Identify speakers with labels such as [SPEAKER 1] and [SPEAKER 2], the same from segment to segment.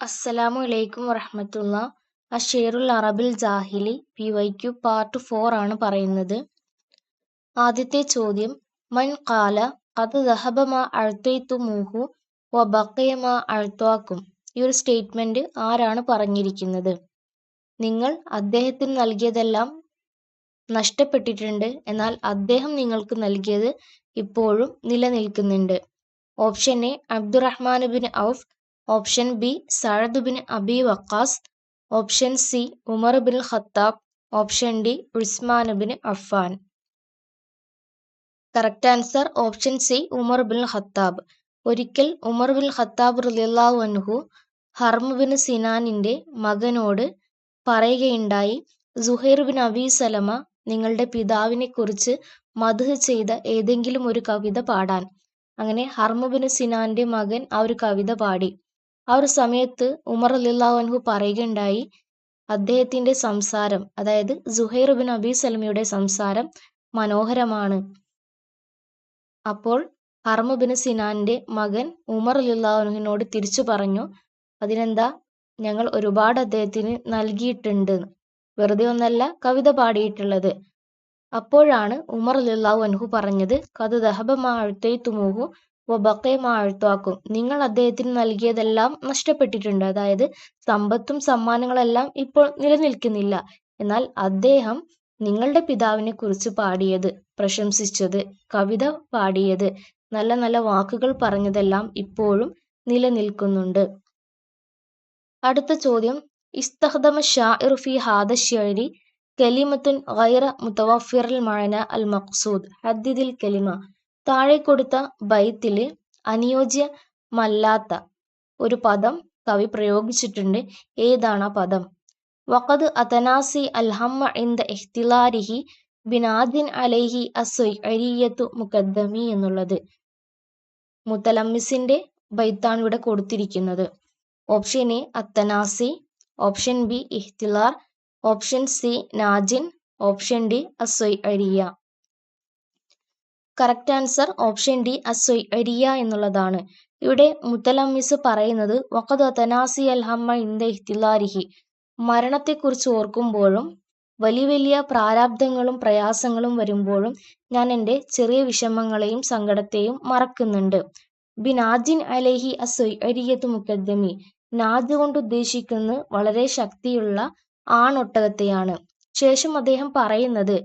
[SPEAKER 1] അസ്സലാമു അലൈക്കും വറഹ്മത്തുള്ള. അഷേറുൽ അറബിൽ ജാഹിലി PYQ part 4 ആണ് പറയുന്നത്. ആദ്യത്തെ ചോദ്യം, മൻ ഖാല ഖദ് ദഹബ മാ അഅ്തൈതുമൂഹു വ ബഖിയ മാ അഅ്താക്കും. ഈ ഒരു സ്റ്റേറ്റ്മെന്റ് ആരാണ് പറഞ്ഞിരിക്കുന്നത്? നിങ്ങൾ അദ്ദേഹത്തിന് നൽകിയതെല്ലാം നഷ്ടപ്പെട്ടിട്ടുണ്ട്, എന്നാൽ അദ്ദേഹം നിങ്ങൾക്ക് നൽകിയത് ഇപ്പോഴും നിലനിൽക്കുന്നുണ്ട്. Option A Abdurrahman bin Auf, option B Saad bin Abi Waqqas, option C Umar bin Khattab, option D Usman bin Affan. Correct answer option C Umar bin Khattab. ഒരിക്കൽ ഉമർ ബിൻ ഖത്താബ് റളിയല്ലാഹു അൻഹു ഹർമ bin സിനാനിന്റെ മകനോട് പറയുകയുണ്ടായി, സുഹൈർ ബിൻ അബി സലമ നിങ്ങളുടെ പിതാവിനെ കുറിച്ച് മദ്ഹ് ചെയ്ത ഏതെങ്കിലും ഒരു കവിത പാടാൻ. അങ്ങനെ ഹർമ ബിൻ സിനാന്റെ മകൻ ആ ഒരു കവിത പാടി. ആ ഒരു സമയത്ത് ഉമർ റളിയല്ലാഹു അൻഹു പറയുകയുണ്ടായി, അദ്ദേഹത്തിന്റെ സംസാരം, അതായത് സുഹൈർ ബിൻ അബി സലമയുടെ സംസാരം മനോഹരമാണ്. അപ്പോൾ ഹർമ ബിൻ സിനാന്റെ മകൻ ഉമർ റളിയല്ലാഹു അൻഹുവിനോട് തിരിച്ചു പറഞ്ഞു, അതിനെന്താ, ഞങ്ങൾ ഒരുപാട് അദ്ദേഹത്തിന് നൽകിയിട്ടുണ്ട്, വെറുതെ ഒന്നല്ല കവിത പാടിയിട്ടുള്ളത്. അപ്പോഴാണ് ഉമർ റളിയല്ലാഹു അൻഹു പറഞ്ഞത്, ഖദ് ദഹബ മാ അഅ്തൈതുമൂഹു വ ബഖിയ മാ അഅ്താക്കും. നിങ്ങൾ അദ്ദേഹത്തിന് നൽകിയതെല്ലാം നഷ്ടപ്പെട്ടിട്ടുണ്ട്, അതായത് സമ്പത്തും സമ്മാനങ്ങളെല്ലാം ഇപ്പോൾ നിലനിൽക്കുന്നില്ല, എന്നാൽ അദ്ദേഹം നിങ്ങളുടെ പിതാവിനെ കുറിച്ച് പാടിയത്, പ്രശംസിച്ചത്, കവിത പാടിയത്, നല്ല നല്ല വാക്കുകൾ പറഞ്ഞതെല്ലാം ഇപ്പോഴും നിലനിൽക്കുന്നുണ്ട്. അടുത്ത ചോദ്യം, ഇസ്തഖ്ദമ ഷാഇറു ഫി ഹാദ ശഅരി കലിമത്തുൻ ഗൈറ മുതവഫിറൽ മഅന അൽ മഖ്സൂദ് ഹദ്ദിദിൽ കലിമ. താഴെ കൊടുത്ത ബൈത്തില് അനുയോജ്യമല്ലാത്ത ഒരു പദം കവി പ്രയോഗിച്ചിട്ടുണ്ട്. ഏതാണ് ആ പദം? വഖദ് അതനാസി അൽഹമ്മ ഇൻദ ഇഖ്തിലാരിഹി ബിനാദിൻ അലൈഹി അസ്സുഅരിയത്തു മുഖദ്ദമി എന്നുള്ളത് മുതലമ്മിസിന്റെ ബൈത്താണ് ഇവിടെ കൊടുത്തിരിക്കുന്നത്. ഓപ്ഷൻ എ അത്തനാസി, ഓപ്ഷൻ ബി ഇഖ്തിലാർ, ഓപ്ഷൻ സി നാജിൻ, ഓപ്ഷൻ ഡി അസ്സുഅരിയ. കറക്റ്റ് ആൻസർ ഓപ്ഷൻ ഡി അസ്സുഅരിയ എന്നുള്ളതാണ്. ഇവിടെ മുതലമ്മിസ് പറയുന്നത് വഖദ് അതനാസി അൽഹമ്മ ഇൻദ ഇഖ്തിലാരിഹി, മരണത്തെക്കുറിച്ച് ഓർക്കുമ്പോഴും വലിയ വലിയ പ്രാരാബ്ധങ്ങളും പ്രയാസങ്ങളും വരുമ്പോഴും ഞാൻ എൻ്റെ ചെറിയ വിഷമങ്ങളെയും സങ്കടത്തെയും മറക്കുന്നുണ്ട്. ബിനാജിൻ അലൈഹി അസ്സുഅരിയത്തു മുഖദ്ദമി, നാജ് കൊണ്ട് ഉദ്ദേശിക്കുന്നത് വളരെ ശക്തിയുള്ള ആണൊട്ടകത്തെയാണ്. ശേഷം അദ്ദേഹം പറയുന്നത്,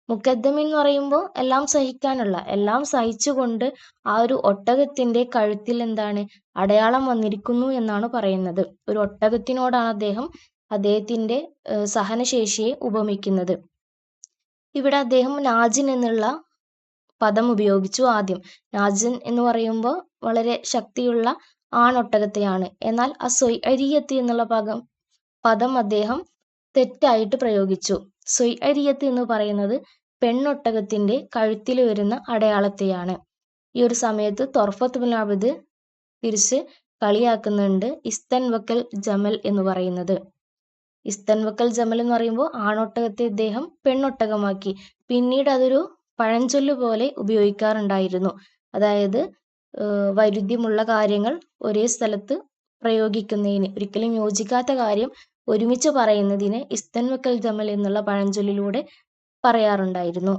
[SPEAKER 1] മുഖദ്ദമി എന്ന് പറയുമ്പോൾ എല്ലാം സഹിക്കാനുള്ള, എല്ലാം സഹിച്ചുകൊണ്ട് ആ ഒരു ഒട്ടകത്തിന്റെ കഴുത്തിൽ എന്താണ് അടയാളം വന്നിരിക്കുന്നു എന്നാണ് പറയുന്നത്. ഒരു ഒട്ടകത്തിനോടാണ് അദ്ദേഹം അദ്ദേഹത്തിന്റെ സഹനശേഷിയെ ഉപമിക്കുന്നത്. ഇവിടെ അദ്ദേഹം നാജിൻ എന്നുള്ള പദം ഉപയോഗിച്ചു. ആദ്യം നാജിൻ എന്ന് പറയുമ്പോൾ വളരെ ശക്തിയുള്ള ആണൊട്ടകത്തെയാണ്, എന്നാൽ അസ്സുഅരിയത്ത് എന്നുള്ള പദം അദ്ദേഹം തെറ്റായിട്ട് പ്രയോഗിച്ചു. സുഅരിയത്ത് എന്ന് പറയുന്നത് പെണ്ണൊട്ടകത്തിന്റെ കഴുത്തിൽ വരുന്ന അടയാളത്തെയാണ്. ഈ ഒരു സമയത്ത് ത്വർഫത്ത് ബിൻ അബ്ദ് തിരിച്ച് കളിയാക്കുന്നുണ്ട് ഇസ്തൻവക്കൽ ജമൽ എന്ന് പറയുന്നത്. ഇസ്തൻവക്കൽ ജമൽ എന്ന് പറയുമ്പോൾ ആണൊട്ടകത്തെ ഇദ്ദേഹം പെണ്ണൊട്ടകമാക്കി. പിന്നീട് അതൊരു പഴഞ്ചൊല്ല് പോലെ ഉപയോഗിക്കാറുണ്ടായിരുന്നു. അതായത് വൈരുദ്ധ്യമുള്ള കാര്യങ്ങൾ ഒരേ സ്ഥലത്ത് പ്രയോഗിക്കുന്നതിന്, ഒരിക്കലും യോജിക്കാത്ത കാര്യം ഒരുമിച്ച് പറയുന്നതിന് ഇസ്തൻവക്കൽ ജമൽ എന്നുള്ള പഴഞ്ചൊല്ലിലൂടെ പറയാറുണ്ടായിരുന്നു.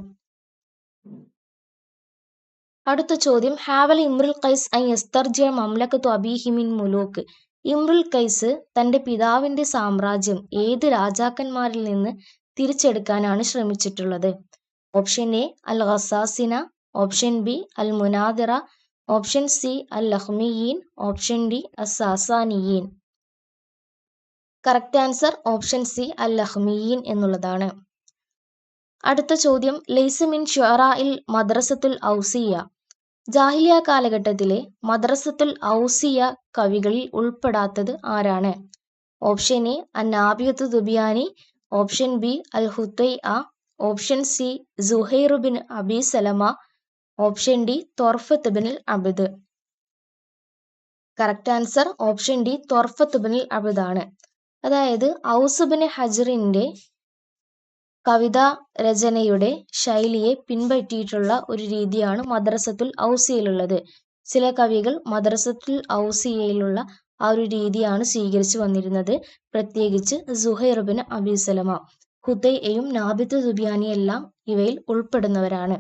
[SPEAKER 1] അടുത്ത ചോദ്യം, ഹാവൽ ഇമ്രുൽ ഖൈസ് അൻ യസ്തർജിഅ മംലകതു അബീഹി മിൻ മുലൂക്ക്. ഇമ്രുൽ ഖൈസ് തന്റെ പിതാവിന്റെ സാമ്രാജ്യം ഏത് രാജാക്കന്മാരിൽ നിന്ന് തിരിച്ചെടുക്കാനാണ് ശ്രമിച്ചിട്ടുള്ളത്? ഓപ്ഷൻ എ അൽ ഖസാസിന, ഓപ്ഷൻ ബി അൽ മുനാദിറ, ഓപ്ഷൻ സി അൽ ലഖ്മിയീൻ, ഓപ്ഷൻ ഡി അസാസാനിയീൻ. കറക്റ്റ് ആൻസർ ഓപ്ഷൻ സി അൽ ലഖ്മിയീൻ എന്നുള്ളതാണ്. അടുത്ത ചോദ്യം, ലൈസ മിൻ ശുഅറാഇൽ മദ്രസത്തുൽ ഔസിയ. ജാഹിലിയ കാലഘട്ടത്തിലെ മദ്രസത്തുൽ ഔസിയ കവികളിൽ ഉൾപ്പെടാത്തത് ആരാണ്? ഓപ്ഷൻ എ അന്നാബിയത്തു ദുബിയാനി, ഓപ്ഷൻ ബി അൽ ഹുതൈഅ, ഓപ്ഷൻ സി സുഹൈർ ബിൻ അബി സലമ, ഓപ്ഷൻ ഡി ത്വർഫത്ത് ബിൻ അബ്ദ്. കറക്റ്റ് ആൻസർ ഓപ്ഷൻ ഡി ത്വർഫത്ത് ബിൻ അബ്ദ് ആണ്. അതായത് ഔസ് ബിൻ ഹജറിന്റെ കവിതാ രചനയുടെ ശൈലിയെ പിൻപറ്റിയിട്ടുള്ള ഒരു രീതിയാണ് മദ്രസത്തുൽ ഔസിയയിലുള്ളത്. ചില കവികൾ മദ്രസത്തുൽ ഔസിയയിലുള്ള ആ ഒരു രീതിയാണ് സ്വീകരിച്ചു വന്നിരുന്നത്. പ്രത്യേകിച്ച് സുഹൈർ ബിൻ അബീ സലമ, ഹുദൈഅയും നാബിത്ത് സുബിയാനി എല്ലാം ഇവയിൽ ഉൾപ്പെടുന്നവരാണ്.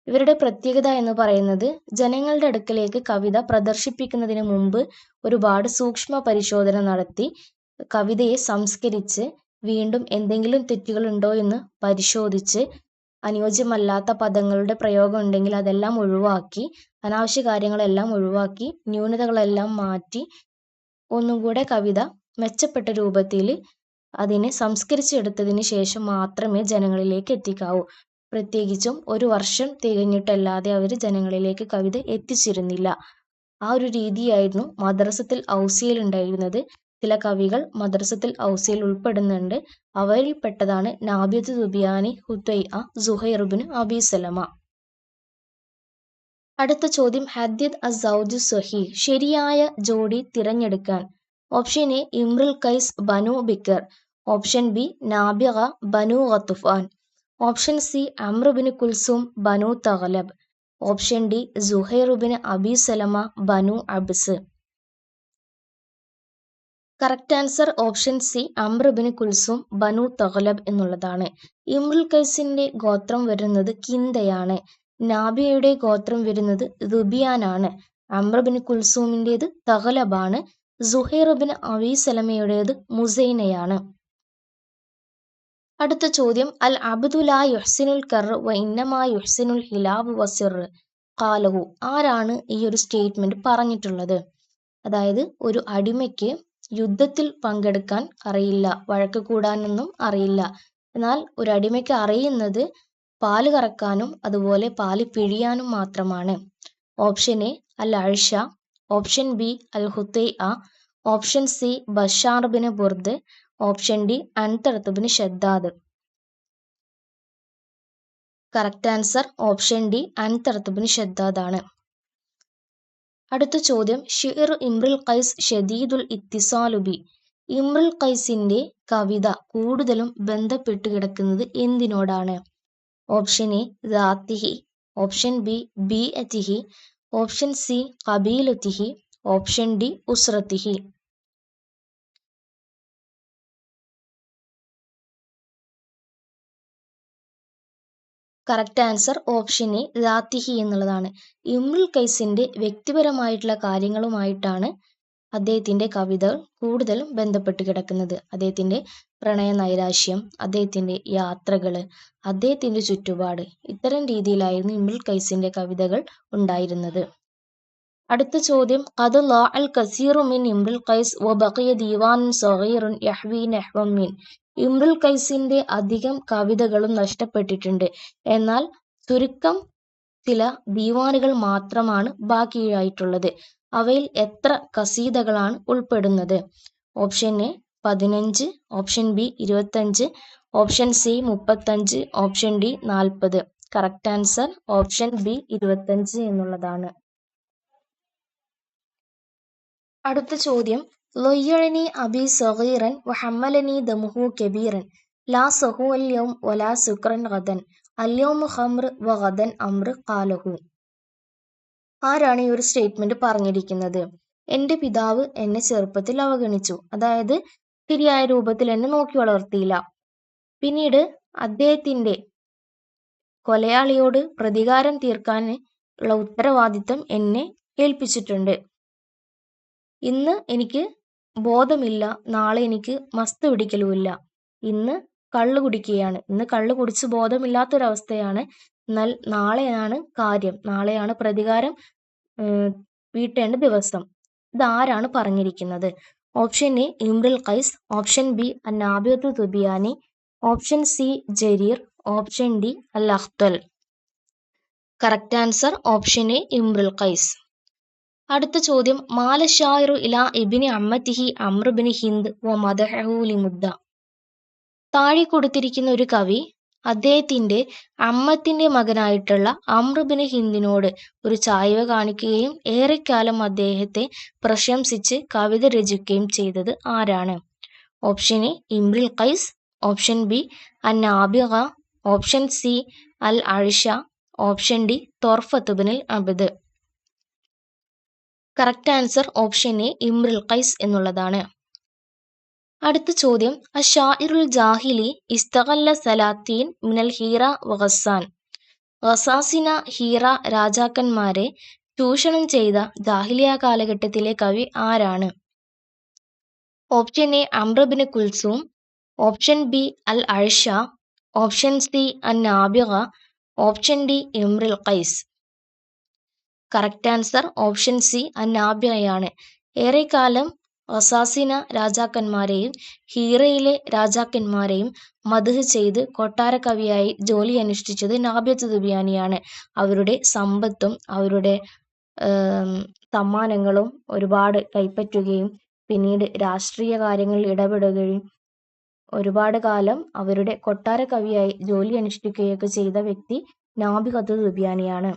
[SPEAKER 1] ഇവരുടെ പ്രത്യേകത എന്ന് പറയുന്നത് ജനങ്ങളുടെ അടുക്കലേക്ക് കവിത പ്രദർശിപ്പിക്കുന്നതിന് മുമ്പ് ഒരുപാട് സൂക്ഷ്മ പരിശോധന നടത്തി കവിതയെ സംസ്കരിച്ച് വീണ്ടും എന്തെങ്കിലും തെറ്റുകളുണ്ടോ എന്ന് പരിശോധിച്ച് അനുയോജ്യമല്ലാത്ത പദങ്ങളുടെ പ്രയോഗം ഉണ്ടെങ്കിൽ അതെല്ലാം ഒഴിവാക്കി, അനാവശ്യ കാര്യങ്ങളെല്ലാം ഒഴിവാക്കി, ന്യൂനതകളെല്ലാം മാറ്റി ഒന്നും കൂടെ കവിത മെച്ചപ്പെട്ട രൂപത്തിൽ അതിനെ സംസ്കരിച്ചെടുത്തതിന് ശേഷം മാത്രമേ ജനങ്ങളിലേക്ക് എത്തിക്കാവൂ. പ്രത്യേകിച്ചും ഒരു വർഷം തികഞ്ഞിട്ടല്ലാതെ അവർ ജനങ്ങളിലേക്ക് കവിത എത്തിച്ചിരുന്നില്ല. ആ ഒരു രീതിയായിരുന്നു മദ്രസത്തുൽ ഔസിയയിൽ ഉണ്ടായിരുന്നത്. ചില കവികൾ മദ്രസത്തുൽ ഔസിയയിൽ ഉൾപ്പെടുന്നുണ്ട്. അവരിൽപ്പെട്ടതാണ് നാബിത്ത് സുബിയാനി, ഹുദൈഅ, സുഹൈർ ബിൻ അബീ സലമ. അടുത്ത ചോദ്യം, ഹദ്ദിദ് അസ്സൗജ് സ്വഹീഹ്, ശരിയായ ജോഡി തിരഞ്ഞെടുക്കാൻ. ഓപ്ഷൻ എ ഇമ്രുൽ ഖൈസ് ബനു ബിക്കർ, ഓപ്ഷൻ ബി നാബിഗ ബനു ഗത്തുഫാൻ, ഓപ്ഷൻ സി അംർ ബിൻ കുൽസും ബനു തഗ്ലബ്, ഓപ്ഷൻ ഡി സുഹൈർ ബിൻ അബീ സലമ ബനു അബ്സ്. കറക്റ്റ് ആൻസർ ഓപ്ഷൻ സി അംർ ബിൻ കുൽസും ബനു തഗ്ലബ് എന്നുള്ളതാണ്. ഇമ്രുൽ ഖൈസിന്റെ ഗോത്രം വരുന്നത് കിന്ദയാണ്. നാബിയയുടെ ഗോത്രം വരുന്നത് ദുബിയാനാണ്. അംർ ബിൻ കുൽസൂമിൻ്റെത് തഗ്ലബാണ്. സുഹൈർ ബിൻ അബീ സലമയുടേത് മുസൈനയാണ്. അടുത്ത ചോദ്യം, അൽ അബ്ദു ലാ യുഹ്സിനുൽ കർ വ ഇന്നമാ യുഹ്സിനുൽ ഹിലാബ് വസിർ ഖാലഹു. ആരാണ് ഈ ഒരു സ്റ്റേറ്റ്മെന്റ് പറഞ്ഞിട്ടുള്ളത്? അതായത് ഒരു അടിമയ്ക്ക് യുദ്ധത്തിൽ പങ്കെടുക്കാൻ അറിയില്ല, വഴക്ക് കൂടാനൊന്നും അറിയില്ല. എന്നാൽ ഒരു അടിമയ്ക്ക് അറിയുന്നത് പാല് കറക്കാനും അതുപോലെ പാല് പിഴിയാനും മാത്രമാണ്. ഓപ്ഷൻ എ അൽ അഴ്ഷ, ഓപ്ഷൻ ബി അൽ ഹുദൈഅ, ഓപ്ഷൻ സി ബഷാർ ബിൻ ബുർദ്, ഓപ്ഷൻ ഡി അൻതർത്ത് ബിൻ ഷദ്ദാദ്. കറക്റ്റ് ആൻസർ ഓപ്ഷൻ ഡി അൻതർത്ത് ബിൻ ഷദ്ദാദ് ആണ്. അടുത്ത ചോദ്യം, ഷിർ ഇമ്രുൽ ഖൈസ് ഷദീദുൽ ഇത്തിസാലു ബി. ഇമ്രുൽ ഖൈസിന്റെ കവിത കൂടുതലും ബന്ധപ്പെട്ട് കിടക്കുന്നത് എന്തിനോടാണ്? ഓപ്ഷൻ എ ദാത്തിഹി, ഓപ്ഷൻ ബി ബിഅതിഹി, ഓപ്ഷൻ സി ഖബീലതിഹി, ഓപ്ഷൻ ഡി ഉസ്രതിഹി. കറക്റ്റ് ആൻസർ ഓപ്ഷൻ എ ദാത്തിഹി എന്നുള്ളതാണ്. ഇമ്രുൽ ഖൈസിന്റെ വ്യക്തിപരമായിട്ടുള്ള കാര്യങ്ങളുമായിട്ടാണ് അദ്ദേഹത്തിന്റെ കവിതകൾ കൂടുതലും ബന്ധപ്പെട്ട് കിടക്കുന്നത്. അദ്ദേഹത്തിന്റെ പ്രണയ നൈരാശ്യം, അദ്ദേഹത്തിന്റെ യാത്രകള്, അദ്ദേഹത്തിന്റെ ചുറ്റുപാട്, ഇത്തരം രീതിയിലായിരുന്നു ഇമ്രുൽ ഖൈസിന്റെ കവിതകൾ ഉണ്ടായിരുന്നത്. അടുത്ത ചോദ്യം, ഖദ് ളാഅൽ കസീറു മിൻ ഇമ്രുൽ ഖൈസ് വ ബഖിയ ദീവാനുൻ സഗീറുൻ യഹ്വി നഹ്വൻ മിൻ. ഇമ്രുൽ ഖൈസിന്റെ അധികം കവിതകളും നഷ്ടപ്പെട്ടിട്ടുണ്ട്, എന്നാൽ ചുരുക്കം ചില ദീവാനുകൾ മാത്രമാണ് ബാക്കിയായിട്ടുള്ളത്. അവയിൽ എത്ര കസീദകളാണ് ഉൾപ്പെടുന്നത്? Option A 15, option B 25, option C 35, option D 40. Correct answer option B 25 എന്നുള്ളതാണ്. അടുത്ത ചോദ്യം, ലൊയ്യഴനി അബി സഗീറൻ വഹമ്മലനി ദമുഹു കബീറൻ ലാ സഹു അൽയൗം വലാ സുക്രൻ ഗദൻ അൽയൗമു ഖംർ വ ഗദൻ അംർ ഖാലഹു. ആരാണ് ഈ ഒരു സ്റ്റേറ്റ്മെന്റ് പറഞ്ഞിരിക്കുന്നത്? എൻ്റെ പിതാവ് എന്നെ ചെറുപ്പത്തിൽ അവഗണിച്ചു, അതായത് ശരിയായ രൂപത്തിൽ എന്നെ നോക്കി വളർത്തിയില്ല. പിന്നീട് അദ്ദേഹത്തിന്റെ കൊലയാളിയോട് പ്രതികാരം തീർക്കാൻ ഉള്ള ഉത്തരവാദിത്തം എന്നെ ഏൽപ്പിച്ചിട്ടുണ്ട്. ഇന്ന് എനിക്ക് ബോധമില്ല, നാളെ എനിക്ക് മസ്ത് പിടിക്കലുമില്ല. ഇന്ന് കള്ളു കുടിക്കുകയാണ്, ഇന്ന് കള്ളു കുടിച്ച് ബോധമില്ലാത്തൊരവസ്ഥയാണ്. എന്നാൽ നാളെയാണ് കാര്യം, നാളെയാണ് പ്രതികാരം വീട്ടേണ്ട ദിവസം. ഇതാരാണ് പറഞ്ഞിരിക്കുന്നത്? ഓപ്ഷൻ എ ഇമ്രുൽ ഖൈസ്, ഓപ്ഷൻ ബി നാബിഗത്തു സുബിയാനി, ഓപ്ഷൻ സി ജരീർ, ഓപ്ഷൻ ഡി അൽ അഖ്തൽ. കറക്റ്റ് ആൻസർ ഓപ്ഷൻ എ ഇമ്രുൽ ഖൈസ്. അടുത്ത ചോദ്യം, മാല ഷായിറു ഇലാ ഇബ്നി അമ്മത്തിഹി അംർ ബിൻ ഹിന്ദ് വ മദഹഹു ലിമുദ്ദ. താഴെ കൊടുത്തിരിക്കുന്ന ഒരു കവി അദ്ദേഹത്തിന്റെ അമ്മത്തിന്റെ മകനായിട്ടുള്ള അംർ ബിൻ ഹിന്ദിനോട് ഒരു ചായ്വ് കാണിക്കുകയും ഏറെക്കാലം അദ്ദേഹത്തെ പ്രശംസിച്ച് കവിത രചിക്കുകയും ചെയ്തത് ആരാണ്? ഓപ്ഷൻ എ ഇമ്രുൽ ഖൈസ്, ഓപ്ഷൻ ബി അന്നാബിഗ, ഓപ്ഷൻ സി അൽ അഴ്ഷ, ഓപ്ഷൻ ഡി തൊർഫത്ത് ബിൻ അബ്ദ്. കറക്റ്റ് ആൻസർ ഓപ്ഷൻ എ ഇമ്രുൽ ഖൈസ് എന്നുള്ളതാണ്. അടുത്ത ചോദ്യം, അഷാഇറുൽ ജാഹിലി ഇസ്തഗല്ല സലാത്തീൻ മിനൽ ഹീറ വഗസാൻ. ഗസാസിന ഹീറ രാജാക്കന്മാരെ ചൂഷണം ചെയ്ത ജാഹിലിയ കാലഘട്ടത്തിലെ കവി ആരാണ്? ഓപ്ഷൻ എ അംറബിന് കുൽസൂം, ഓപ്ഷൻ ബി അൽ അഴ്ഷ, ഓപ്ഷൻ സി അൻ നാബിഗ, ഓപ്ഷൻ ഡി ഇമ്രുൽ ഖൈസ്. കറക്റ്റ് ആൻസർ ഓപ്ഷൻ സി അൻ നാബിഗയാണ്. ഏറെക്കാലം ഗസാസിന രാജാക്കന്മാരെയും ഹീറയിലെ രാജാക്കന്മാരെയും മദ്ഹ് ചെയ്ത് കൊട്ടാര കവിയായി ജോലി അനുഷ്ഠിച്ചത് നാബിഗത്ത് ദുബിയാനിയാണ്. അവരുടെ സമ്പത്തും അവരുടെ സമ്മാനങ്ങളും ഒരുപാട് കൈപ്പറ്റുകയും പിന്നീട് രാഷ്ട്രീയ കാര്യങ്ങളിൽ ഇടപെടുകയും ഒരുപാട് കാലം അവരുടെ കൊട്ടാര കവിയായി ജോലി അനുഷ്ഠിക്കുകയൊക്കെ ചെയ്ത വ്യക്തി നാബിഗത്ത് ദുബിയാനിയാണ്.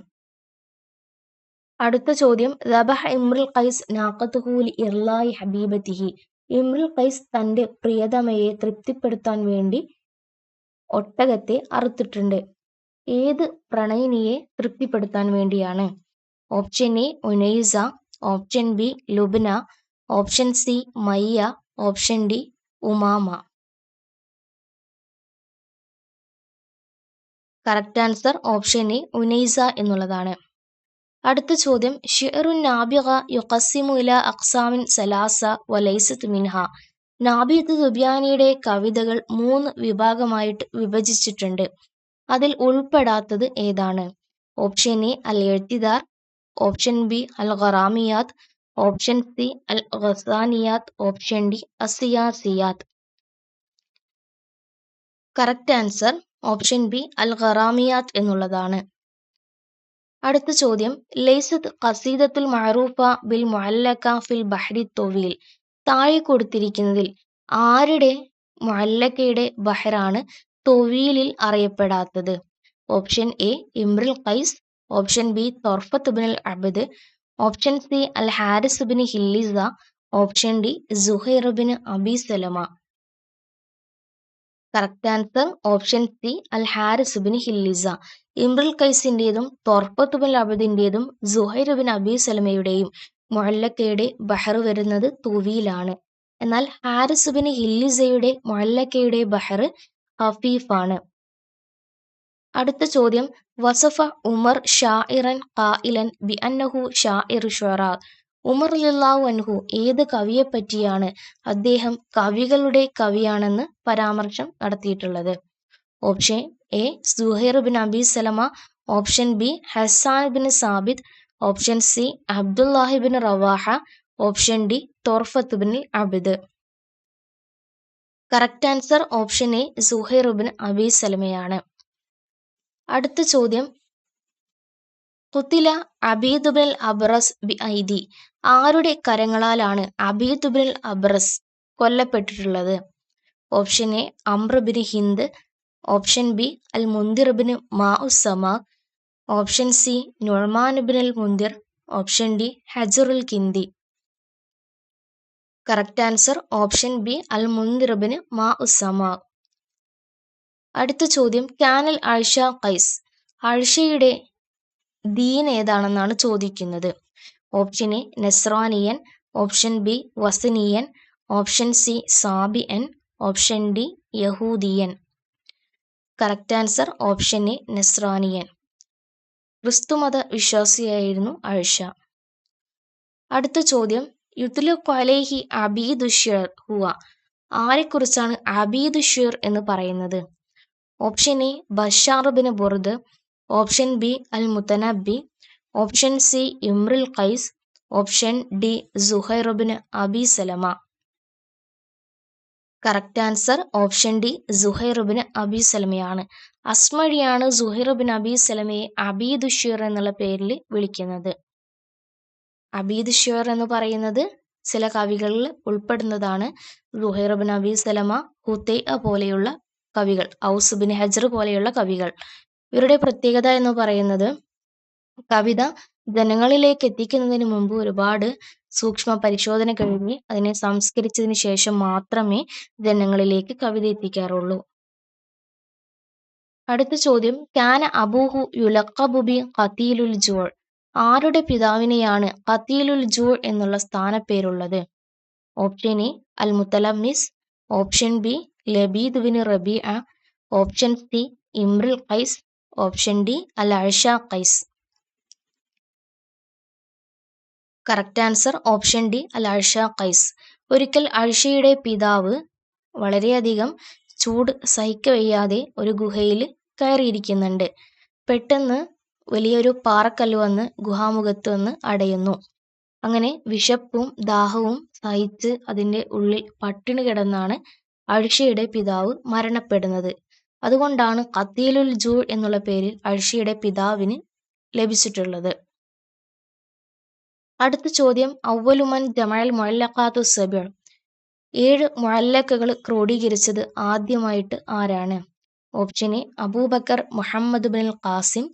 [SPEAKER 1] അടുത്ത ചോദ്യം, ദബഹ ഇമ്രുൽ ഖൈസ് നാഖത്തുഹു ലിഇർലായി ഹബീബത്തിഹി. ഇമ്രുൽ ഖൈസ് തന്റെ പ്രിയതമയെ തൃപ്തിപ്പെടുത്താൻ വേണ്ടി ഒട്ടകത്തെ അറുത്തിട്ടുണ്ട്. ഏത് പ്രണയിനിയെ തൃപ്തിപ്പെടുത്താൻ വേണ്ടിയാണ്? ഓപ്ഷൻ എ ഉനൈസ, ഓപ്ഷൻ ബി ലുബ്ന, ഓപ്ഷൻ സി മയ്യ, ഓപ്ഷൻ ഡി ഉമാമ. കറക്റ്റ് ആൻസർ ഓപ്ഷൻ എ ഉനൈസ എന്നുള്ളതാണ്. അടുത്ത ചോദ്യം, ഷിഅറുൻ നാബിഗ യുഖസ്സിമു ഇലാ അഖ്സാമിൻ സലാസ വലൈസത് മിൻഹ. നാബിഗത്ത് ദുബിയാനിയുടെ കവിതകൾ 3 വിഭാഗമായിട്ട് വിഭജിച്ചിട്ടുണ്ട്. അതിൽ ഉൾപ്പെടാത്തത് ഏതാണ്? ഓപ്ഷൻ എ അൽ ഇഅ്തിദാർ, ഓപ്ഷൻ ബി അൽ ഖറാമിയാത്ത്, ഓപ്ഷൻ സി അൽ ഗസാനിയാത്ത്, ഓപ്ഷൻ ഡി അസിയാസിയാത്ത്. കറക്റ്റ് ആൻസർ ഓപ്ഷൻ ബി അൽ ഖറാമിയാത്ത് എന്നുള്ളതാണ്. അടുത്ത ചോദ്യം, ലൈസത്ത് ഖസീദത്തുൽ മഅറൂഫ ബിൽ മുഅല്ലക ഫിൽ ബഹ്രി ത്വവീൽ. താഴെ കൊടുത്തിരിക്കുന്നതിൽ ആരുടെ മുഅല്ലക്കയുടെ ബഹറാണ് ത്വവീലിൽ അറിയപ്പെടാത്തത്? ഓപ്ഷൻ എ ഇമ്രുൽ ഖൈസ്, ഓപ്ഷൻ ബി തൊർഫത്ത് ഇബ്നുൽ അബ്ദ്, ഓപ്ഷൻ സി അൽ ഹാരിസ് ഇബ്നു ഹില്ലിസ, ഓപ്ഷൻ ഡി സുഹൈർ ഇബ്നു അബി സലമ. കറക്റ്റ് ആൻസർ ഓപ്ഷൻ സി അൽ ഹാരിസ് ഇബ്നു ഹില്ലിസ. ഇമ്രുൽ ഖൈസിന്റേതും തൊർഫത്ത് ഇബ്നുൽ അബ്ദിന്റേതും സുഹൈർ ഇബ്നു അബി സലമയുടെയും മുഅല്ലക്കയുടെ ബഹർ വരുന്നത് തുവീലാണ്. എന്നാൽ ഹാരിസ് ഇബ്നു ഹില്ലിസയുടെ മുഅല്ലക്കയുടെ ബഹർ ഖഫീഫാണ്. അടുത്ത ചോദ്യം, വസഫ ഉമർ ഷാഇറൻ ഖായിലൻ ബി അന്നഹു ഷാഇറു ശുഅറാ. ഉമർ റളിയല്ലാഹു അൻഹു ഏത് കവിയെ പറ്റിയാണ് അദ്ദേഹം കവികളുടെ കവിയാണെന്ന് പരാമർശം നടത്തിയിട്ടുള്ളത്? ഓപ്ഷൻ എ സുഹൈർ ഇബ്നു അബി സലമ, ഓപ്ഷൻ ബി ഹസ്സാൻ ഇബ്നു സാബിത്, ഓപ്ഷൻ സി അബ്ദുല്ലാഹി ഇബ്നു റവാഹ, ഓപ്ഷൻ ഡി തൊർഫത്ത് ഇബ്നുൽ അബ്ദ്. കറക്റ്റ് ആൻസർ ഓപ്ഷൻ എ സുഹൈർ ഇബ്നു അബി സലമയാണ്. അടുത്ത ചോദ്യം, ഖുതില അബീദ് ഇബ്നുൽ അബ്റസ് ബി ഐദി. ആരുടെ കരങ്ങളാലാണ് അബീദ് ഇബ്നുൽ അബ്റസ് കൊല്ലപ്പെട്ടിട്ടുള്ളത്? ഓപ്ഷൻ എ അംർ ഇബ്നു ഹിന്ദ്, ഓപ്ഷൻ ബി അൽ മുന്ദിർ ഇബ്നു മാഉസ്സമ, ഓപ്ഷൻ സി നുഅ്മാൻ ഇബ്നുൽ മുന്ദിർ, ഓപ്ഷൻ ഡി ഹജറുൽ കിന്ദി. കറക്റ്റ് ആൻസർ ഓപ്ഷൻ ബി അൽ മുന്ദിർ ഇബ്നു മാഉസ്സമ. അടുത്ത ചോദ്യം, കാനൽ ആയിഷ ഖൈസ്. ആയിഷയുടെ ദീൻ ഏതാണെന്നാണ് ചോദിക്കുന്നത്. ഓപ്ഷൻ എ നസ്രാനിയൻ, ഓപ്ഷൻ ബി വസനിയൻ, ഓപ്ഷൻ സി സാബിയൻ, ഓപ്ഷൻ ഡി യഹൂദിയൻ. കറക്റ്റ് ആൻസർ ഓപ്ഷൻ എ നസ്രാനിയൻ. ക്രിസ്തുമത വിശ്വാസിയായിരുന്നു ആയിഷ. അടുത്ത ചോദ്യം, യുത്ലഖു അലൈഹി അബീദു ശിർ ഹുവ. ആരെക്കുറിച്ചാണ് അബീദു ഷിർ എന്ന് പറയുന്നത്? ഓപ്ഷൻ എ ബഷാർ ഇബ്നു ബുർദ്, ഓപ്ഷൻ ബി അൽ മുതനബി, ഓപ്ഷൻ സി ഇമ്രുൽ ഖൈസ്, ഓപ്ഷൻ ഡി സുഹൈർ ഇബ്നു അബി സലമ. കറക്റ്റ് ആൻസർ ഓപ്ഷൻ ഡി സുഹൈർ ഇബ്നു അബി സലമയാണ്. അസ്മഴിയാണ് സുഹൈർ ഇബ്നു അബി സലമയെ അബീദു ഷിർ എന്നുള്ള പേരിൽ വിളിക്കുന്നത്. അബീദ് ഷിർ എന്ന് പറയുന്നത് ചില കവികളിൽ ഉൾപ്പെടുന്നതാണ്. സുഹൈർ ഇബ്നു അബി സലമ, ഹുതൈഅ പോലെയുള്ള കവികൾ, ഔസ് ഇബ്നു ഹജർ പോലെയുള്ള കവികൾ. ഇവരുടെ പ്രത്യേകത എന്ന് പറയുന്നത് കവിത ജനങ്ങളിലേക്ക് എത്തിക്കുന്നതിന് മുമ്പ് ഒരുപാട് സൂക്ഷ്മ പരിശോധന കഴിഞ്ഞ് അതിനെ സംസ്കരിച്ചതിന് ശേഷം മാത്രമേ ജനങ്ങളിലേക്ക് കവിത എത്തിക്കാറുള്ളൂ. അടുത്ത ചോദ്യം, കാന അബൂഹു യുലഖബു ബി ഖതീലുൽ ജൂഅ്. ആരുടെ പിതാവിനെയാണ് ഖതീലുൽ ജൂ എന്നുള്ള സ്ഥാനപ്പേരുള്ളത്? ഓപ്ഷൻ എ അൽ മുത്തലമ്മിസ്, ഓപ്ഷൻ ബി ലബീദ് ബിൻ റബീഅ, ഓപ്ഷൻ സി ഇമ്രുൽ ഖൈസ്, ഓപ്ഷൻ ഡി അൽ അഴ്ഷ ഖൈസ്. കറക്റ്റ് ആൻസർ ഓപ്ഷൻ ഡി അൽ അഴ്ഷ ഖൈസ്. ഒരിക്കൽ അഴ്ഷയുടെ പിതാവ് വളരെയധികം ചൂട് സഹിക്കവയ്യാതെ ഒരു ഗുഹയിൽ കയറിയിരിക്കുന്നുണ്ട്. പെട്ടെന്ന് വലിയൊരു പാറക്കല്ല് വന്ന് ഗുഹാമുഖത്ത് വന്ന് അടയുന്നു. അങ്ങനെ വിശപ്പും ദാഹവും സഹിച്ച് അതിൻ്റെ ഉള്ളിൽ പട്ടിണി കിടന്നാണ് അഴ്ഷയുടെ പിതാവ് മരണപ്പെടുന്നത്. അതുകൊണ്ടാണ് ഖതീലുൽ ജൂ എന്നുള്ള പേരിൽ അഴ്ഷയുടെ പിതാവിന് ലഭിച്ചിട്ടുള്ളത്. അടുത്ത ചോദ്യം, അവ്വലുമൻ ജമഅൽ മുഅല്ലഖാത്തു സബ്, 7 മുഅല്ലഖകൾ ക്രോഡീകരിച്ചത് ആദ്യമായിട്ട് ആരാണ്? ഓപ്ഷൻ എ അബൂബക്കർ മുഹമ്മദ് ബിൻ ഖാസിം,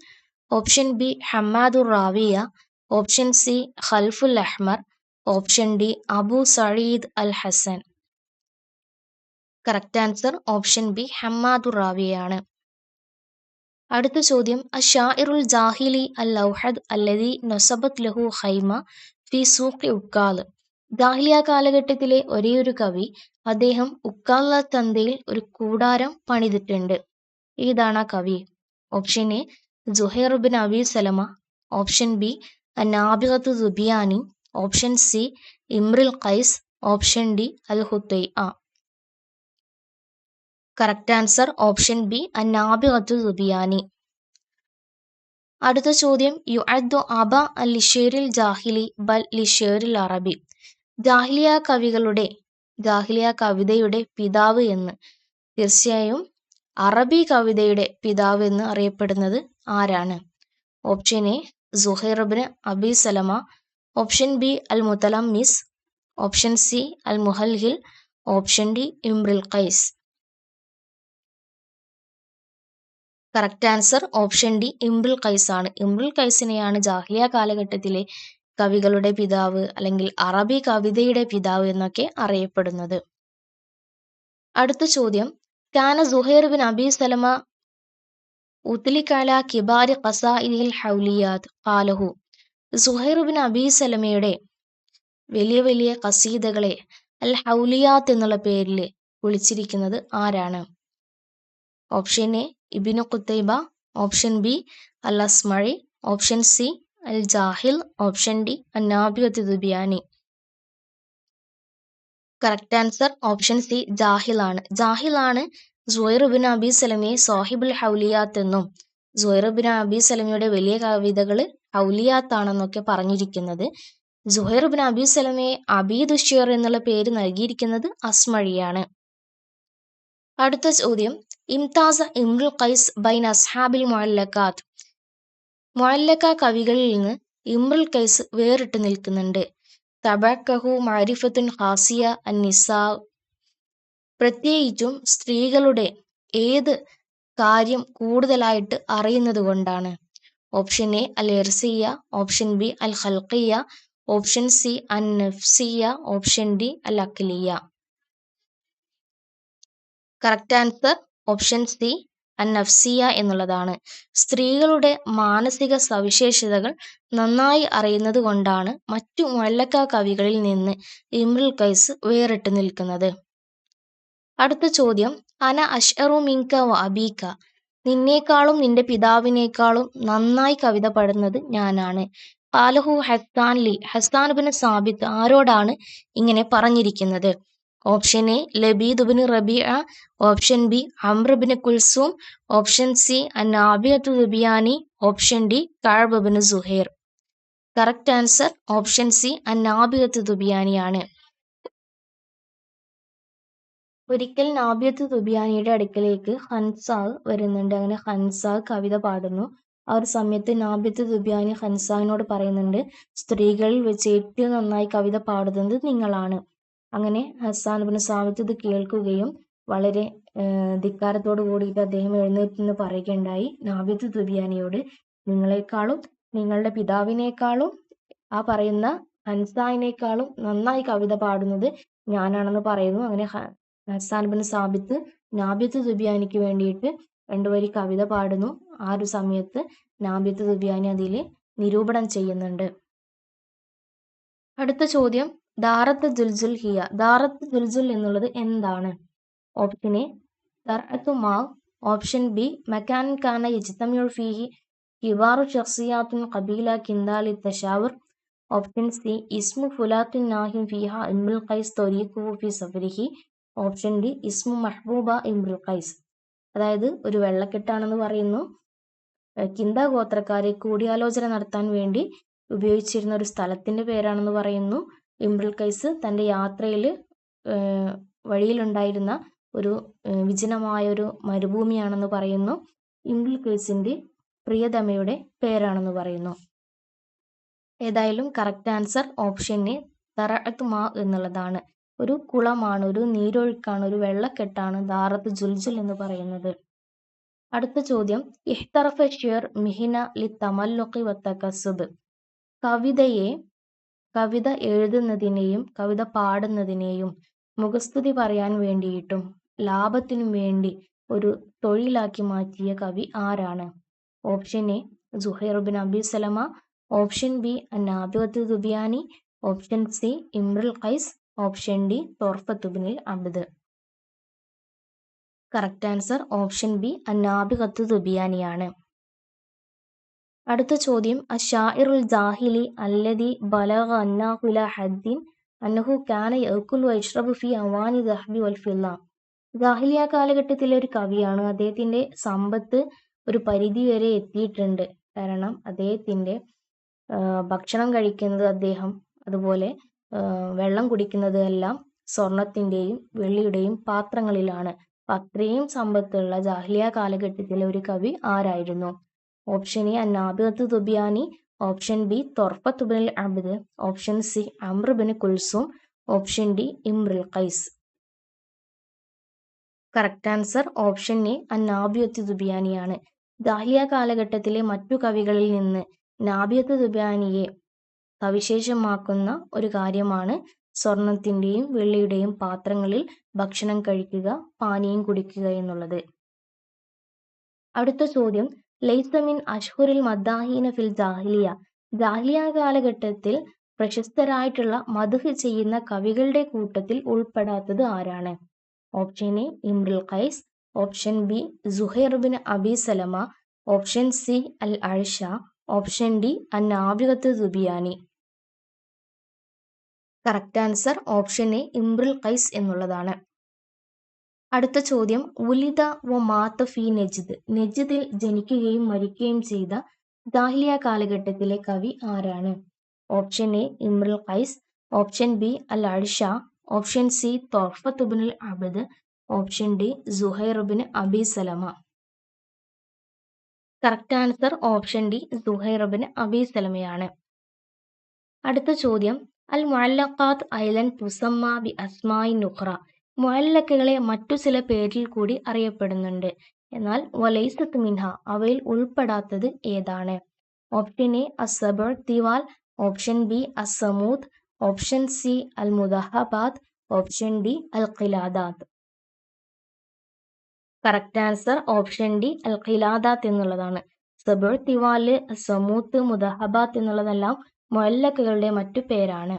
[SPEAKER 1] ഓപ്ഷൻ ബി ഹമ്മാദുർ റാവിയ, ഓപ്ഷൻ സി ഖൽഫുൽ അഹ്മർ, ഓപ്ഷൻ ഡി അബൂ സഈദ് അൽ ഹസൻ. കറക്റ്റ് ആൻസർ ഓപ്ഷൻ ബി ഹമ്മാദുർ റാവിയാണ്. അടുത്ത ചോദ്യം, അഷാഇറുൽ ജാഹിലി അൽ ലൗഹദ് അല്ലദി നസബത് ലഹു ഖൈമ ഫി സൂഖി ഉക്കാൽ. ജാഹിലിയ കാലഘട്ടത്തിലെ ഒരേയൊരു കവി, അദ്ദേഹം ഉക്കാല ചന്തയിൽ ഒരു കൂടാരം പണിതിട്ടുണ്ട്. ഏതാണ് ആ കവി? ഓപ്ഷൻ എ സുഹൈർ ബിൻ അബി സലമ, ഓപ്ഷൻ ബി അന്നാബിഗത്തു സുബിയാനി, ഓപ്ഷൻ സി ഇമ്രുൽ ഖൈസ്, ഓപ്ഷൻ ഡി അൽ ഹുത്തൈഅ. കറക്റ്റ് ആൻസർ ഓപ്ഷൻ ബി അന്നാബിഗത്തു സുബിയാനി. അടുത്ത ചോദ്യം, യുഅദ്ദു അബ അൽ ലിഷേറിൽ ജാഹിലി ബൽ ലിഷേറിൽ അറബി. ജാഹിലിയ കവിതയുടെ പിതാവ് എന്ന്, തീർച്ചയായും അറബി കവിതയുടെ പിതാവ് എന്ന് അറിയപ്പെടുന്നത് ആരാണ്? ഓപ്ഷൻ എ സുഹൈർ ബിൻ അബി സലമ, ഓപ്ഷൻ ബി അൽ മുത്തലമ്മിസ്, ഓപ്ഷൻ സി അൽ മുഹൽഹിൽ, ഓപ്ഷൻ ഡി ഇമ്രുൽ ഖൈസ്. കറക്റ്റ് ആൻസർ ഓപ്ഷൻ ഡി ഇമ്രുൽ ഖൈസ് ആണ്. ഇമ്രുൽ ഖൈസിനെയാണ് ജാഹിലിയ കാലഘട്ടത്തിലെ കവികളുടെ പിതാവ് അല്ലെങ്കിൽ അറബി കവിതയുടെ പിതാവ് എന്നൊക്കെ അറിയപ്പെടുന്നത്. അടുത്ത ചോദ്യം, കാന സുഹൈർ ബിൻ അബി സലമ ഉത്ലിക അലാ കിബാരി ഖസാഇദിൽ ഹൗലിയാത്ത് ഖാലഹു. സുഹൈർ ബിൻ അബി സലമയുടെ വലിയ വലിയ ഖസീദകളെ അൽ ഹൗലിയാത്ത് എന്നുള്ള പേരിൽ വിളിച്ചിരിക്കുന്നത് ആരാണ്? ഓപ്ഷൻ എ ഇബ്നു ഖുതൈബ, ഓപ്ഷൻ ബി അൽ അസ്മഇ, ഓപ്ഷൻ സി അൽ ജാഹിൽ, ഓപ്ഷൻ ഡി അന്നാബിഗത്തു സുബിയാനി. കറക്റ്റ് ആൻസർ ഓപ്ഷൻ സി ജാഹിലാണ്. ജാഹിലാണ് സുഹൈർ ബിൻ അബി സലമയെ സാഹിബുൽ ഹൗലിയാത്ത് എന്നും സുഹൈർ ബിൻ അബി സലമയുടെ വലിയ കവിതകൾ ഹൗലിയാത്ത് ആണെന്നൊക്കെ പറഞ്ഞിരിക്കുന്നത്. സുഹൈർ ബിൻ അബി സലമയെ അബീദു ഷിർ എന്നുള്ള പേര് നൽകിയിരിക്കുന്നത് അസ്മഇയാണ്. അടുത്ത ചോദ്യം, ഇംതാസ ഇമ്രുൽ ഖൈസ് ബൈൻ അസ്ഹാബിൽ മുഅല്ലഖാത്ത്. മുഅല്ലഖ കവികളിൽ നിന്ന് ഇമ്രുൽ ഖൈസ് വേറിട്ട് നിൽക്കുന്നുണ്ട്. തബഅഖഹു മഅരിഫത്തുൻ ഖാസിയ അന്നിസാ. പ്രത്യേകിച്ചും സ്ത്രീകളുടെ ഏത് കാര്യം കൂടുതലായിട്ട് അറിയുന്നത് കൊണ്ടാണ്? ഓപ്ഷൻ എ അൽ ഇർസിയ, ഓപ്ഷൻ ബി അൽ ഖൽഖിയ, ഓപ്ഷൻ സി അൻ നഫ്സിയ, ഓപ്ഷൻ ഡി അൽ അഖ്ലിയ. കറക്റ്റ് ആൻസർ ഓപ്ഷൻ സി അൻ നഫ്സിയ എന്നുള്ളതാണ്. സ്ത്രീകളുടെ മാനസിക സവിശേഷതകൾ നന്നായി അറിയുന്നത് കൊണ്ടാണ് മറ്റു മുഅല്ലഖ കവികളിൽ നിന്ന് ഇമ്രുൽ ഖൈസ് വേറിട്ട് നിൽക്കുന്നത്. അടുത്ത ചോദ്യം, അന അഷ്അറു മിൻക വ അബീക. നിന്നേക്കാളും നിന്റെ പിതാവിനേക്കാളും നന്നായി കവിത പാടുന്നത് ഞാനാണ്. ഖാലഹു ഹസ്സാൻ ലി. ഹസ്സാൻ ബിൻ സാബിത്ത് ആരോടാണ് ഇങ്ങനെ പറഞ്ഞിരിക്കുന്നത്? ഓപ്ഷൻ എ ലബീദ് ബിൻ റബീഅ, ഓപ്ഷൻ ബി അംർ ബിൻ കുൽസൂം, ഓപ്ഷൻ സി അന്നാബിഗത്തു സുബിയാനി, ഓപ്ഷൻ ഡി കഅബ് ബിൻ സുഹൈർ. കറക്റ്റ് ആൻസർ ഓപ്ഷൻ സി അന്നാബിഗത്തു സുബിയാനിയാണ്. ഒരിക്കൽ നാബിഗത്തു സുബിയാനിയുടെ അടുക്കലേക്ക് ഹൻസാ വരുന്നുണ്ട്. അങ്ങനെ ഹൻസാ കവിത പാടുന്നു. ആ ഒരു സമയത്ത് നാബിഗത്തു സുബിയാനി ഹൻസാവിനോട് പറയുന്നുണ്ട്, സ്ത്രീകളിൽ വെച്ച് ഏറ്റവും നന്നായി കവിത പാടുന്നത് നിങ്ങളാണ്. അങ്ങനെ ഹസ്സാൻ ബിൻ സാബിത്ത് ഇത് കേൾക്കുകയും വളരെ ധിക്കാരത്തോട് കൂടിയിട്ട് അദ്ദേഹം എഴുന്നേറ്റ് പറയുകയുണ്ടായി നാബിഗത്തു സുബിയാനിയോട്, നിങ്ങളെക്കാളും നിങ്ങളുടെ പിതാവിനേക്കാളും ആ പറയുന്ന ഹൻസായിനേക്കാളും നന്നായി കവിത പാടുന്നത് ഞാനാണെന്ന് പറയുന്നു. അങ്ങനെ ഹസ്സാൻ ബിൻ സാബിത്ത് നാബിഗത്തു സുബിയാനിക്ക് വേണ്ടിയിട്ട് 2 വരി കവിത പാടുന്നു. ആ ഒരു സമയത്ത് നാബിഗത്തു സുബിയാനി അതിൽ നിരൂപണം ചെയ്യുന്നുണ്ട്. അടുത്ത ചോദ്യം, ദാറത്ത് ജുൽജുൽ ഹിയ. ദാറത്ത് ജുൽജുൽ എന്നുള്ളത് എന്താണ്? ഓപ്ഷൻ എ ദർഅത്തു മാവ്, ഓപ്ഷൻ ബി മകാൻ കാന യജ്തമിഉ ഫീഹി കിബാറു ശഖ്സിയാത്തുൻ ഖബീല കിന്ദാലി തശാവുർ, ഓപ്ഷൻ സി ഇസ്മു ഫുലാത്തുൻ നാഹിം ഫീഹ ഇംറുൽ ഖൈസ് ത്വരീഖുഹു ഫി സഫരിഹി, ഓപ്ഷൻ ഡി ഇസ്മു മഹ്ബൂബ ഇംറുൽ ഖൈസ്. അതായത് ഒരു വെള്ളക്കെട്ടാണെന്ന് പറയുന്നു. കിന്ദ ഗോത്രക്കാരെ കൂടിയാലോചന നടത്താൻ വേണ്ടി ഉപയോഗിച്ചിരുന്ന ഒരു സ്ഥലത്തിന്റെ പേരാണെന്ന് പറയുന്നു. ഇംറുൽ ഖൈസ് തന്റെ യാത്രയിൽ വഴിയിലുണ്ടായിരുന്ന ഒരു വിജനമായ ഒരു മരുഭൂമിയാണെന്ന് പറയുന്നു. ഇംറുൽ ഖൈസിന്റെ പ്രിയതമയുടെ പേരാണെന്ന് പറയുന്നു. ഏതായാലും കറക്റ്റ് ആൻസർ ഓപ്ഷൻ എ ദർഅത്ത് മാ എന്നുള്ളതാണ്. ഒരു കുളമാണ്, ഒരു നീരൊഴുക്കാണ്, ഒരു വെള്ളക്കെട്ടാണ് ദാറത്ത് ജുൽജുൽ എന്ന് പറയുന്നത്. അടുത്ത ചോദ്യം, ഇഹ്തറഫ ഷിർ മിഹിന ലി തമല്ലുഖി വത്തകസ്സുബ്. കവിത എഴുതുന്നതിനെയും കവിത പാടുന്നതിനെയും മുഖസ്തുതി പറയാൻ വേണ്ടിയിട്ടും ലാഭത്തിനും വേണ്ടി ഒരു തൊഴിലാക്കി മാറ്റിയ കവി ആരാണ്? ഓപ്ഷൻ എ സുഹൈർ ബിൻ അബി സലമ, ഓപ്ഷൻ ബി അന്നാബിഗത്ത് ദുബിയാനി, ഓപ്ഷൻ സി ഇംറുൽ ഖൈസ്, ഓപ്ഷൻ ഡി തൊർഫത്ത് ബിനുൽ അബ്ദ്. കറക്റ്റ് ആൻസർ ഓപ്ഷൻ ബി അന്നാബിഗത്ത് ദുബിയാനിയാണ്. അടുത്ത ചോദ്യം, അശാഇറുൽ ജാഹിലി അല്ലദി ബലഗ അന്നാഹു ഇലാ ഹദ്ദിൻ അന്നഹു കാന യഅകുലു വയശ്റബു ഫി അവാനി ദഹബി വൽ ഫില്ല. ജാഹിലിയ കാലഘട്ടത്തിലെ ഒരു കവിയാണ്. അദ്ദേഹത്തിന്റെ സമ്പത്ത് ഒരു പരിധി വരെ എത്തിയിട്ടുണ്ട്. കാരണം അദ്ദേഹത്തിന്റെ ഭക്ഷണം കഴിക്കുന്നത് അദ്ദേഹം, അതുപോലെ വെള്ളം കുടിക്കുന്നത് എല്ലാം സ്വർണത്തിന്റെയും വെള്ളിയുടെയും പാത്രങ്ങളിലാണ്. അത്രയും സമ്പത്തുള്ള ജാഹിലിയ കാലഘട്ടത്തിലെ ഒരു കവി ആരായിരുന്നു? ഓപ്ഷൻ എ അന്നാബിഗത്ത് ദുബിയാനി, ഓപ്ഷൻ ബി തൊർഫത്ത് ബിനുൽ അബ്ദ്, ഓപ്ഷൻ സി അംർ ബിൻ കുൽസും, ഓപ്ഷൻ ഡി ഇംറുൽ ഖൈസ്. കറക്റ്റ് ആൻസർ ഓപ്ഷൻ എ അന്നാബിഗത്ത് ദുബിയാനിയാണ്. ജാഹിലിയ കാലഘട്ടത്തിലെ മറ്റു കവികളിൽ നിന്ന് നാബിഗത്ത് ദുബിയാനിയെ സവിശേഷമാക്കുന്ന ഒരു കാര്യമാണ് സ്വർണത്തിന്റെയും വെള്ളിയുടെയും പാത്രങ്ങളിൽ ഭക്ഷണം കഴിക്കുക, പാനീയം കുടിക്കുക എന്നുള്ളത്. അടുത്ത ചോദ്യം, ലൈസ മിൻ അഷ്ഹുരിൽ മദ്ദാഹീന ഫിൽ ജാഹിലിയ. ജാഹിലിയ കാലഘട്ടത്തിൽ പ്രശസ്തരായിട്ടുള്ള മദ്ഹ് ചെയ്യുന്ന കവികളുടെ കൂട്ടത്തിൽ ഉൾപ്പെടാത്തത് ആരാണ്? ഓപ്ഷൻ എ ഇംറുൽ ഖൈസ്, ഓപ്ഷൻ ബി സുഹൈർ ബിൻ അബി സലമ, ഓപ്ഷൻ സി അൽ അഴ്ഷ, ഓപ്ഷൻ ഡി അന്നാബിഗത്ത് ദുബിയാനി. കറക്റ്റ് ആൻസർ ഓപ്ഷൻ എ ഇംറുൽ ഖൈസ് എന്നുള്ളതാണ്. അടുത്ത ചോദ്യം, ഉലിദ വ മാത ഫി നജ്ദ്. നജ്ദിൽ ജനിക്കുകയും മരിക്കുകയും ചെയ്ത ജാഹിലിയ കാലഘട്ടത്തിലെ കവി ആരാണ്? ഓപ്ഷൻ എ ഇംറുൽ ഖൈസ്, ഓപ്ഷൻ ബി അൽ അഴ്ഷ, ഓപ്ഷൻ സി തൊർഫത്ത് ബിനുൽ അബ്ദ്, ഓപ്ഷൻ ഡി സുഹൈർ ബിൻ അബി സലമ. കറക്റ്റ് ആൻസർ ഓപ്ഷൻ ഡി സുഹൈർ ബിൻ അബി സലമയാണ്. അടുത്ത ചോദ്യം, അൽ മുഅല്ലഖാത്ത് ഐലൻ തുസമ്മ ബി അസ്മാഇൻ ഉഖ്റ. മുഅല്ലഖകളെ മറ്റു ചില പേരിൽ കൂടി അറിയപ്പെടുന്നുണ്ട്. എന്നാൽ വലൈസത്ത് മിൻഹ അവയിൽ ഉൾപ്പെടാത്തത് ഏതാണ്? ഓപ്ഷൻ എ അസ്സബഉ തിവാൽ, ഓപ്ഷൻ ബി അസ്സമൂദ്, ഓപ്ഷൻ സി അൽ മുദഹബാത്ത്, ഓപ്ഷൻ ഡി അൽ ഖിലാദാത്ത്. കറക്റ്റ് ആൻസർ ഓപ്ഷൻ ഡി അൽ ഖിലാദാത്ത് എന്നുള്ളതാണ്. സബഉ തിവാല്, സമൂത്ത്, മുദഹബാത്ത് എന്നുള്ളതെല്ലാം മുഅല്ലഖകളുടെ മറ്റു പേരാണ്.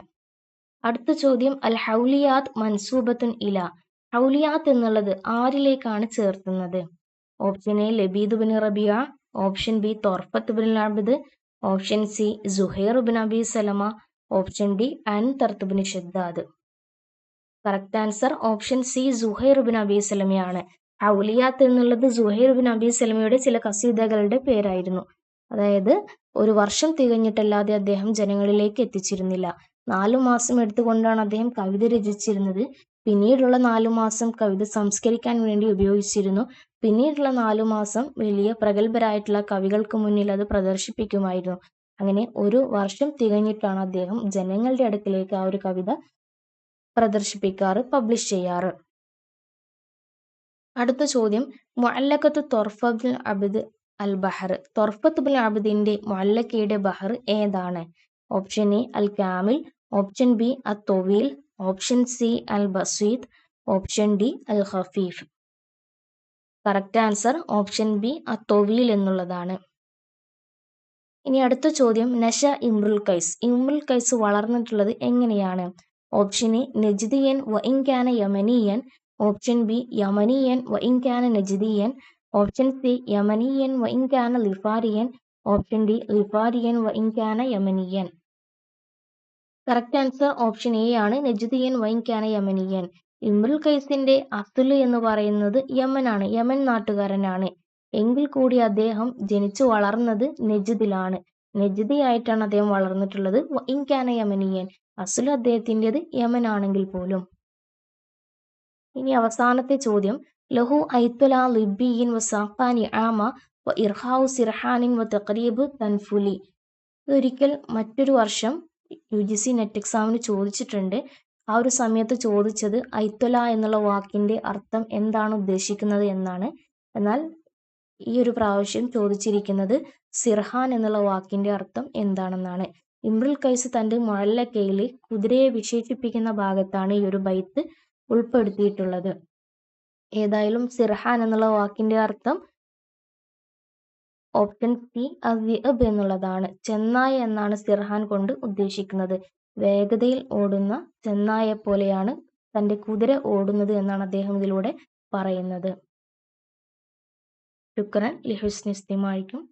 [SPEAKER 1] അടുത്ത ചോദ്യം, അൽ ഹൗലിയാത്ത് മൻസൂബത്തുൻ ഇല. ഹൗലിയാത്ത് എന്നുള്ളത് ആരിലേക്കാണ് ചേർത്തുന്നത്? ഓപ്ഷൻ എ ലബീദ് ബിൻ റബിയ, ഓപ്ഷൻ ബി തൊർഫത്ത് ബിൻ അബ്ദ്, ഓപ്ഷൻ സി സുഹൈർ ബിൻ അബി സലമ, ഓപ്ഷൻ ഡി അൻതർത്ത് ബിൻ ഷദ്ദാദ്. കറക്റ്റ് ആൻസർ ഓപ്ഷൻ സി സുഹൈർ ബിൻ അബി സലമയാണ്. ഹൗലിയാത്ത് എന്നുള്ളത് സുഹൈർ ബിൻ അബി സലമയുടെ ചില കസീദകളുടെ പേരായിരുന്നു. അതായത് ഒരു വർഷം തികഞ്ഞിട്ടല്ലാതെ അദ്ദേഹം ജനങ്ങളിലേക്ക് എത്തിച്ചിരുന്നില്ല. 4 മാസം എടുത്തുകൊണ്ടാണ് അദ്ദേഹം കവിത രചിച്ചിരുന്നത്. പിന്നീടുള്ള 4 മാസം കവിത സംസ്കരിക്കാൻ വേണ്ടി ഉപയോഗിച്ചിരുന്നു. പിന്നീടുള്ള 4 മാസം വലിയ പ്രഗത്ഭരായിട്ടുള്ള കവികൾക്ക് മുന്നിൽ അത് പ്രദർശിപ്പിക്കുമായിരുന്നു. അങ്ങനെ ഒരു വർഷം തികഞ്ഞിട്ടാണ് അദ്ദേഹം ജനങ്ങളുടെ അടുക്കിലേക്ക് ആ ഒരു കവിത പ്രദർശിപ്പിക്കാറ്, പബ്ലിഷ് ചെയ്യാറ്. അടുത്ത ചോദ്യം, മുഅല്ലഖത്ത് തൊർഫത്ത് ബിൻ അബ്ദ് അൽ ബഹർ. തൊർഫത്ത് ബിൻ അബ്ദിന്റെ മുഅല്ലഖയുടെ ബഹർ ഏതാണ്? ഓപ്ഷൻ എ അൽ കാമിൽ, ഓപ്ഷൻ ബി അൽ തൊവീൽ, ഓപ്ഷൻ സി അൽ ബസീത്ത്, ഓപ്ഷൻ ഡി അൽ ഖഫീഫ്. കറക്റ്റ് ആൻസർ ഓപ്ഷൻ ബി അൽ തൊവീൽ എന്നുള്ളതാണ്. ഇനി അടുത്ത ചോദ്യം, നഷ ഇമ്രുൽ കൈസ്. ഇമ്രുൽ കൈസ് വളർന്നിട്ടുള്ളത് എങ്ങനെയാണ്? ഓപ്ഷൻ എ നജ്ദിയൻ വ ഇൻകാന യമനിയൻ, ഓപ്ഷൻ ബി യമനിയൻ വ ഇൻകാന നജ്ദിയൻ, ഓപ്ഷൻ സി യമനിയൻ വ ഇൻകാന ലിഫാരിയൻ, ഓപ്ഷൻ ഡി ലിഫാരിയൻ വ ഇൻകാന യമനിയൻ. കറക്റ്റ് ആൻസർ ഓപ്ഷൻ എ ആണ്, നജ്ദിയൻ വ ഇൻകാന യമനിയൻ. ഇമ്രുൽ കൈസിന്റെ അസുല് എന്ന് പറയുന്നത് യമനാണ്, യമൻ നാട്ടുകാരനാണ്. എങ്കിൽ കൂടി അദ്ദേഹം ജനിച്ചു വളർന്നത് നജ്ദിലാണ്. നജ്ദിയായിട്ടാണ് അദ്ദേഹം വളർന്നിട്ടുള്ളത്. ഇൻകാന യമനിയൻ, അസുൽ അദ്ദേഹത്തിൻ്റെത് യമനാണെങ്കിൽ പോലും. ഇനി അവസാനത്തെ ചോദ്യം, ലഹു ഐത്തുല ലിബിയിൻ വ സാഖാനി ആമ വ ഇർഹാഉ സിർഹാനിൻ വ തഖരീബ് തൻഫുലി. ഇതൊരിക്കൽ മറ്റൊരു വർഷം UGC നെറ്റ് എക്സാമിന് ചോദിച്ചിട്ടുണ്ട്. ആ ഒരു സമയത്ത് ചോദിച്ചത് ഐത്തുല എന്നുള്ള വാക്കിന്റെ അർത്ഥം എന്താണ് ഉദ്ദേശിക്കുന്നത് എന്നാണ്. എന്നാൽ ഈ ഒരു പ്രാവശ്യം ചോദിച്ചിരിക്കുന്നത് സിർഹാൻ എന്നുള്ള വാക്കിന്റെ അർത്ഥം എന്താണെന്നാണ്. ഇമ്രുൽ കൈസ് തന്റെ മുഅല്ലഖയിൽ കുതിരയെ വിശേഷിപ്പിക്കുന്ന ഭാഗത്താണ് ഈ ഒരു ബൈത്ത് ഉൾപ്പെടുത്തിയിട്ടുള്ളത്. ഏതായാലും സിർഹാൻ എന്നുള്ള വാക്കിന്റെ അർത്ഥം ഓപ്ഷൻ സി അസ്ദിഅബ് എന്നുള്ളതാണ്. ചെന്നായ എന്നാണ് സിർഹാൻ കൊണ്ട് ഉദ്ദേശിക്കുന്നത്. വേഗതയിൽ ഓടുന്ന ചെന്നായെ പോലെയാണ് തന്റെ കുതിര ഓടുന്നത് എന്നാണ് അദ്ദേഹം ഇതിലൂടെ പറയുന്നത്. ശുക്രൻ ലിഹുസ്നി ഇസ്തിമാഇക്കും.